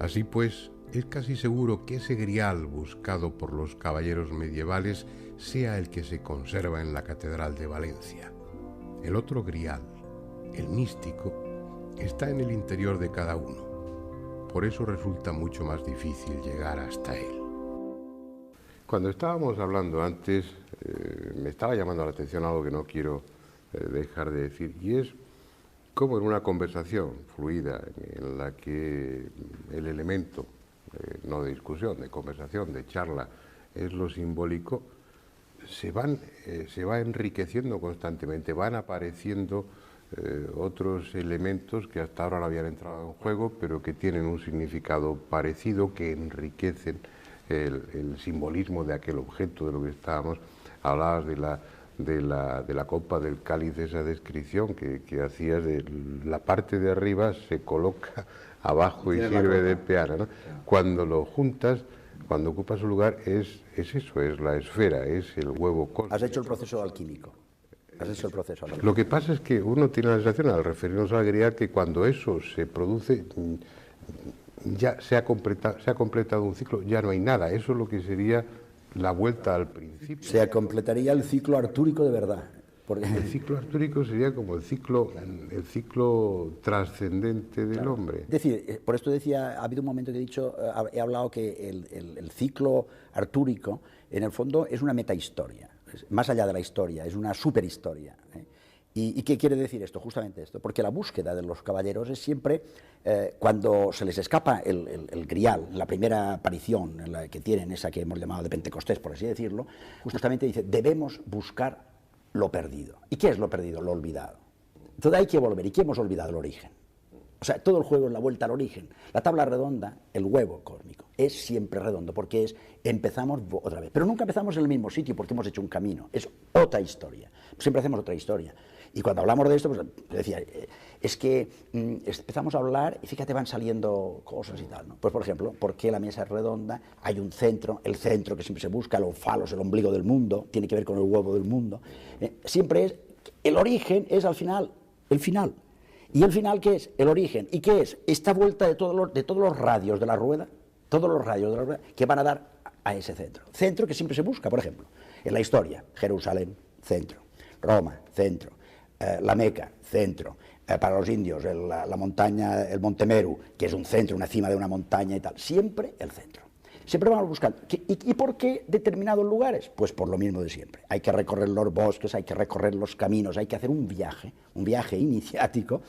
Así pues, es casi seguro que ese grial buscado por los caballeros medievales sea el que se conserva en la Catedral de Valencia. El otro grial, el místico, está en el interior de cada uno. Por eso resulta mucho más difícil llegar hasta él. Cuando estábamos hablando antes, me estaba llamando la atención algo que no quiero dejar de decir, y es cómo en una conversación fluida en la que el elemento, no de discusión, de conversación, de charla, es lo simbólico, se va enriqueciendo constantemente, van apareciendo otros elementos que hasta ahora no habían entrado en juego, pero que tienen un significado parecido, que enriquecen el simbolismo de aquel objeto de lo que estábamos. Hablabas de la copa, del cáliz, esa descripción que hacías de la parte de arriba se coloca abajo y sirve de peana, ¿no? Cuando lo juntas, cuando ocupa su lugar, es eso, es la esfera, es el huevo cósmico.
Has hecho el proceso alquímico. Has hecho el proceso.
Lo que pasa es que uno tiene la sensación, al referirnos a la grial, que cuando eso se produce, ya se ha completado un ciclo, ya no hay nada. Eso es lo que sería la vuelta al principio.
Se completaría el ciclo artúrico de verdad. Porque...
El ciclo artúrico sería como el ciclo trascendente del hombre.
Es decir, por esto decía, ha habido un momento que he hablado que el ciclo artúrico, en el fondo, es una metahistoria, más allá de la historia, es una superhistoria. ¿Y qué quiere decir esto? Justamente esto, porque la búsqueda de los caballeros es siempre, cuando se les escapa el grial, la primera aparición en la que tienen, esa que hemos llamado de Pentecostés, por así decirlo, justamente dice, debemos buscar lo perdido. ¿Y qué es lo perdido? Lo olvidado. Entonces hay que volver. ¿Y qué hemos olvidado? El origen. O sea, todo el juego es la vuelta al origen. La tabla redonda, el huevo cósmico, es siempre redondo, porque empezamos otra vez. Pero nunca empezamos en el mismo sitio porque hemos hecho un camino. Es otra historia. Siempre hacemos otra historia. Y cuando hablamos de esto, pues decía, es que empezamos a hablar y fíjate, van saliendo cosas y tal, ¿no? Pues por ejemplo, ¿por qué la mesa es redonda? Hay un centro, el centro que siempre se busca, el onfalos, el ombligo del mundo, tiene que ver con el huevo del mundo. Siempre es, el origen es al final, el final. ¿Y el final qué es? El origen. ¿Y qué es? Esta vuelta de todos los radios de la rueda, que van a dar a ese centro. Centro que siempre se busca, por ejemplo, en la historia, Jerusalén, centro, Roma, centro, la Meca, centro, para los indios, la montaña, el Monte Meru, que es un centro, una cima de una montaña y tal, siempre el centro. Siempre vamos buscando. ¿Y por qué determinados lugares? Pues por lo mismo de siempre. Hay que recorrer los bosques, hay que recorrer los caminos, hay que hacer un viaje iniciático,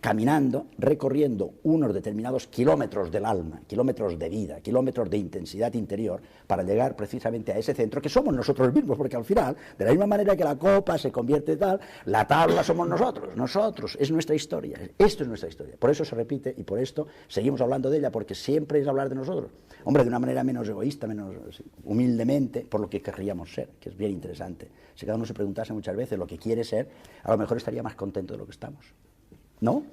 caminando, recorriendo unos determinados kilómetros del alma, kilómetros de vida, kilómetros de intensidad interior, para llegar precisamente a ese centro que somos nosotros mismos, porque al final, de la misma manera que la copa se convierte tal, la tabla somos nosotros, es nuestra historia, esto es nuestra historia. Por eso se repite y por esto seguimos hablando de ella, porque siempre es hablar de nosotros. Hombre, de una manera menos egoísta, menos humildemente, por lo que querríamos ser, que es bien interesante. Si cada uno se preguntase muchas veces lo que quiere ser, a lo mejor estaría más contento de lo que estamos. ¿No?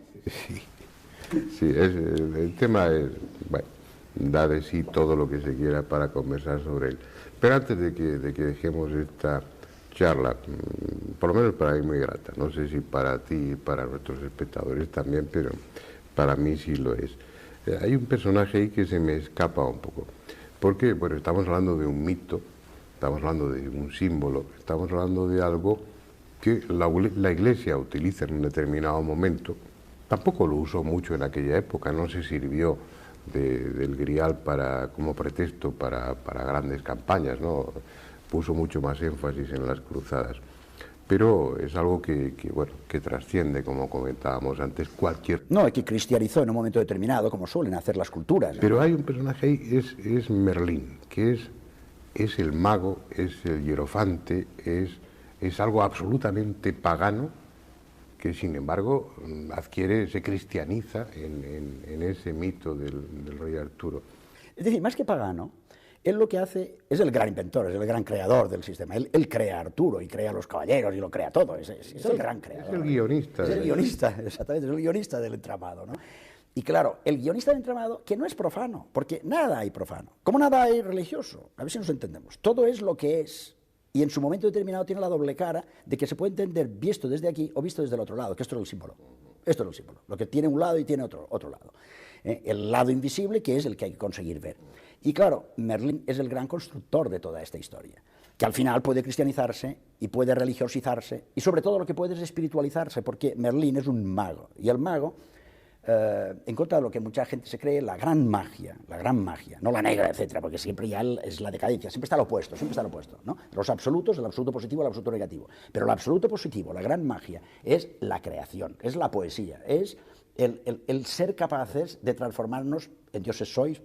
Sí, el tema es, bueno, da de sí todo lo que se quiera para conversar sobre él. Pero antes de que dejemos esta charla, por lo menos para mí muy grata, no sé si para ti y para nuestros espectadores también, pero para mí sí lo es. Hay un personaje ahí que se me escapa un poco, porque bueno, estamos hablando de un mito, estamos hablando de un símbolo, estamos hablando de algo que la Iglesia utiliza en un determinado momento. Tampoco lo usó mucho en aquella época, no se sirvió del grial como pretexto para grandes campañas, ¿no? Puso mucho más énfasis en las cruzadas. Pero es algo que trasciende, como comentábamos antes, cualquier...
No, que cristianizó en un momento determinado, como suelen hacer las culturas, ¿no?
Pero hay un personaje ahí, es Merlín, que es el mago, es el hierofante, es algo absolutamente pagano, que sin embargo se cristianiza en ese mito del rey Arturo.
Es decir, más que pagano, él lo que hace es el gran inventor, es el gran creador del sistema. Él crea a Arturo y crea a los caballeros y lo crea todo. Es el gran creador.
Es el guionista.
Es el guionista, exactamente, es el guionista del entramado, ¿no? Y claro, el guionista del entramado, que no es profano, porque nada hay profano, como nada hay religioso, a ver si nos entendemos. Todo es lo que es. Y en su momento determinado tiene la doble cara de que se puede entender visto desde aquí o visto desde el otro lado, que esto es el símbolo. Esto es el símbolo, lo que tiene un lado y tiene otro lado. El lado invisible, que es el que hay que conseguir ver. Y claro, Merlín es el gran constructor de toda esta historia, que al final puede cristianizarse y puede religiosizarse, y sobre todo lo que puede es espiritualizarse, porque Merlín es un mago, y el mago, en contra de lo que mucha gente se cree, la gran magia, no la negra, etcétera, porque siempre ya es la decadencia, siempre está lo opuesto, ¿no? Los absolutos, el absoluto positivo, el absoluto negativo. Pero el absoluto positivo, la gran magia, es la creación, es la poesía, es el ser capaces de transformarnos en dioses sois,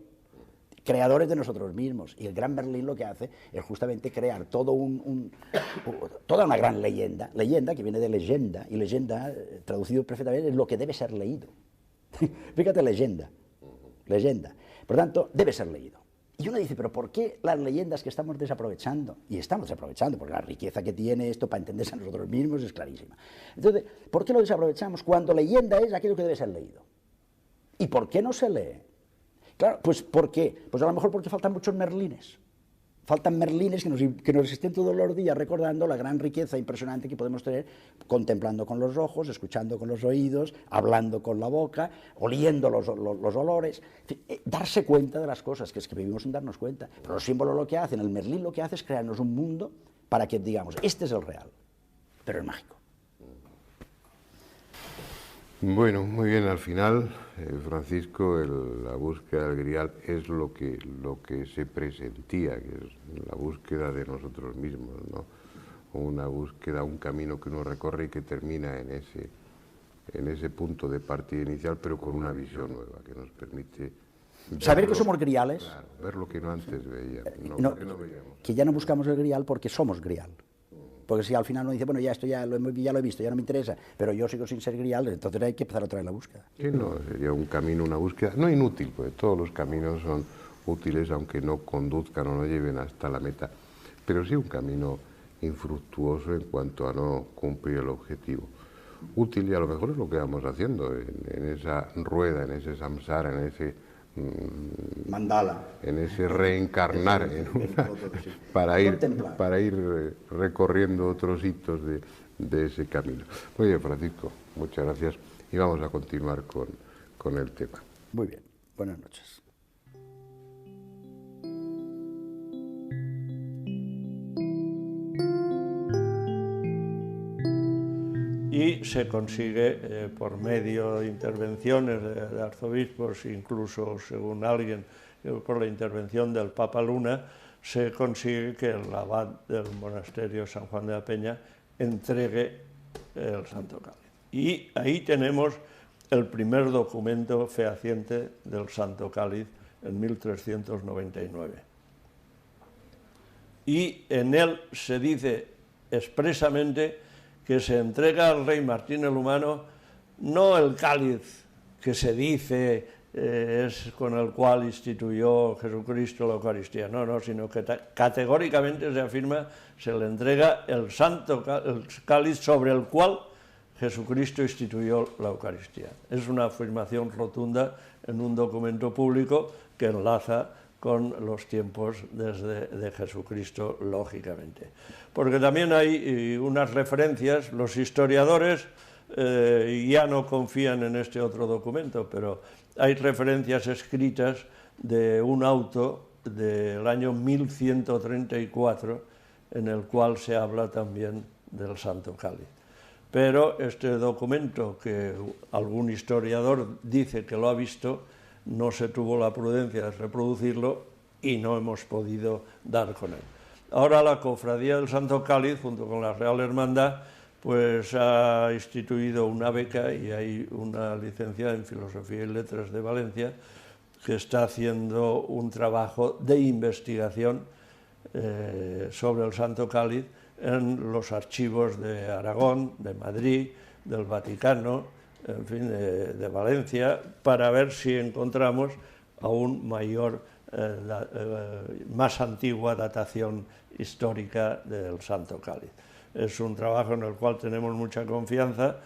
creadores de nosotros mismos. Y el gran Merlín lo que hace es justamente crear toda una gran leyenda que viene de leyenda, y leyenda, traducido perfectamente, es lo que debe ser leído. Fíjate, leyenda. Por tanto, debe ser leído. Y uno dice, pero ¿por qué las leyendas que estamos desaprovechando? Y estamos desaprovechando, porque la riqueza que tiene esto para entenderse a nosotros mismos es clarísima. Entonces, ¿por qué lo desaprovechamos cuando leyenda es aquello que debe ser leído? ¿Y por qué no se lee? Claro, pues ¿por qué? Pues a lo mejor porque faltan muchos merlines. faltan merlines que nos estén todos los días recordando la gran riqueza impresionante que podemos tener contemplando con los ojos, escuchando con los oídos, hablando con la boca, oliendo los olores, darse cuenta de las cosas, que es que vivimos sin darnos cuenta. Pero los símbolos lo que hacen, el merlín lo que hace es crearnos un mundo para que digamos, este es el real, pero el mágico.
Bueno, muy bien, al final, Francisco, la búsqueda del Grial es lo que se presentía, que es la búsqueda de nosotros mismos, ¿no? Una búsqueda, un camino que uno recorre y que termina en ese punto de partida inicial, pero con una visión nueva, que nos permite...
Saber que somos griales.
Claro, ver lo que no antes veíamos, no veíamos.
Que ya no buscamos el Grial porque somos Grial. Porque si al final uno dice, bueno, ya esto ya lo he visto, ya no me interesa, pero yo sigo sin ser Grial, entonces hay que empezar otra vez la búsqueda.
Sí, no, sería un camino, una búsqueda, no inútil, porque todos los caminos son útiles, aunque no conduzcan o no lleven hasta la meta, pero sí un camino infructuoso en cuanto a no cumplir el objetivo. Útil, y a lo mejor es lo que vamos haciendo en esa rueda, en ese samsara, en ese...
mandala,
en ese reencarnar para ir recorriendo otros hitos de ese camino. Muy bien, Francisco, muchas gracias y vamos a continuar con el tema.
Muy bien, buenas noches.
Y se consigue por medio de intervenciones de arzobispos, incluso según alguien, por la intervención del Papa Luna, se consigue que el abad del monasterio San Juan de la Peña entregue el Santo Cáliz. Y ahí tenemos el primer documento fehaciente del Santo Cáliz en 1399. Y en él se dice expresamente que se entrega al rey Martín el Humano no el cáliz que se dice es con el cual instituyó Jesucristo la Eucaristía, no, sino que categóricamente se afirma, se le entrega el cáliz sobre el cual Jesucristo instituyó la Eucaristía. Es una afirmación rotunda en un documento público que enlaza con los tiempos de Jesucristo, lógicamente. Porque también hay unas referencias, los historiadores ya no confían en este otro documento, pero hay referencias escritas de un auto del año 1134, en el cual se habla también del Santo Cáliz. Pero este documento, que algún historiador dice que lo ha visto, no se tuvo la prudencia de reproducirlo y no hemos podido dar con él. Ahora la Cofradía del Santo Cáliz, junto con la Real Hermandad, pues ha instituido una beca y hay una licenciada en Filosofía y Letras de Valencia que está haciendo un trabajo de investigación sobre el Santo Cáliz en los archivos de Aragón, de Madrid, del Vaticano, en fin, de Valencia, para ver si encontramos aún más antigua datación histórica del Santo Cáliz. Es un trabajo en el cual tenemos mucha confianza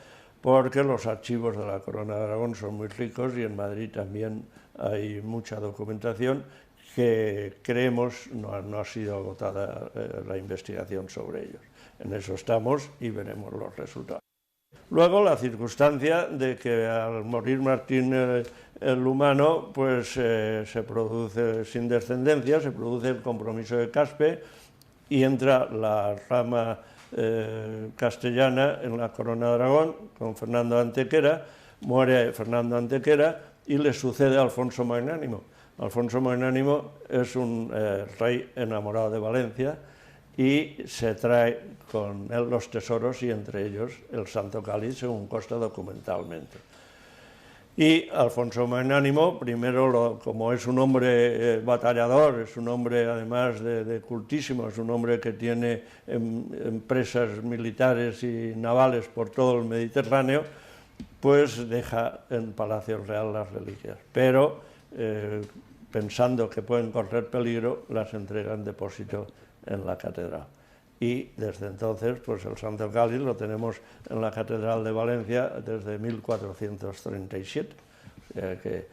porque los archivos de la Corona de Aragón son muy ricos y en Madrid también hay mucha documentación que creemos no ha sido agotada la investigación sobre ellos. En eso estamos y veremos los resultados. Luego la circunstancia de que al morir Martín el Humano, pues se produce sin descendencia, se produce el compromiso de Caspe y entra la rama castellana en la Corona de Aragón con Fernando de Antequera, muere Fernando de Antequera y le sucede Alfonso Magnánimo. Alfonso Magnánimo es un rey enamorado de Valencia y se trae con él los tesoros y entre ellos el Santo Cáliz, según consta documentalmente. Y Alfonso Magnánimo, primero, como es un hombre batallador, es un hombre además de cultísimo, es un hombre que tiene empresas militares y navales por todo el Mediterráneo, pues deja en Palacio Real las reliquias. Pero pensando que pueden correr peligro, las entrega en depósito en la catedral. Y desde entonces, pues el Santo Cáliz lo tenemos en la Catedral de Valencia desde 1437. O sea que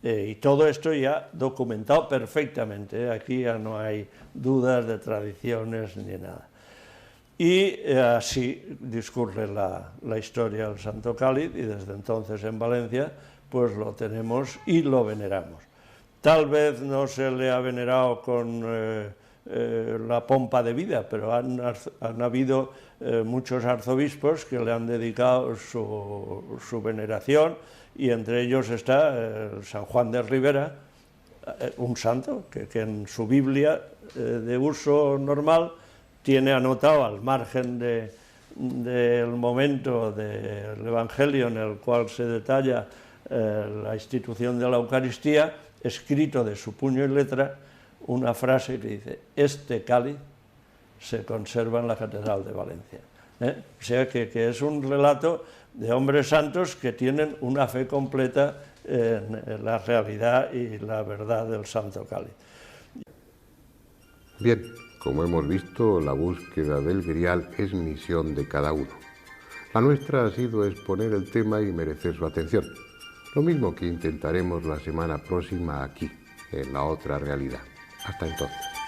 Y todo esto ya documentado perfectamente, aquí ya no hay dudas de tradiciones ni nada. Y así discurre la historia del Santo Cáliz, y desde entonces en Valencia pues lo tenemos y lo veneramos. Tal vez no se le ha venerado con la pompa de vida, pero han habido muchos arzobispos que le han dedicado su veneración, y entre ellos está San Juan de Ribera, un santo que en su Biblia de uso normal tiene anotado, al margen del momento del Evangelio en el cual se detalla la institución de la Eucaristía, escrito de su puño y letra, una frase que dice: este cáliz se conserva en la Catedral de Valencia. O sea que es un relato de hombres santos que tienen una fe completa en la realidad y la verdad del Santo Cáliz.
Bien, como hemos visto, la búsqueda del Grial es misión de cada uno. La nuestra ha sido exponer el tema y merecer su atención. Lo mismo que intentaremos la semana próxima aquí, en La Otra Realidad. Hasta entonces.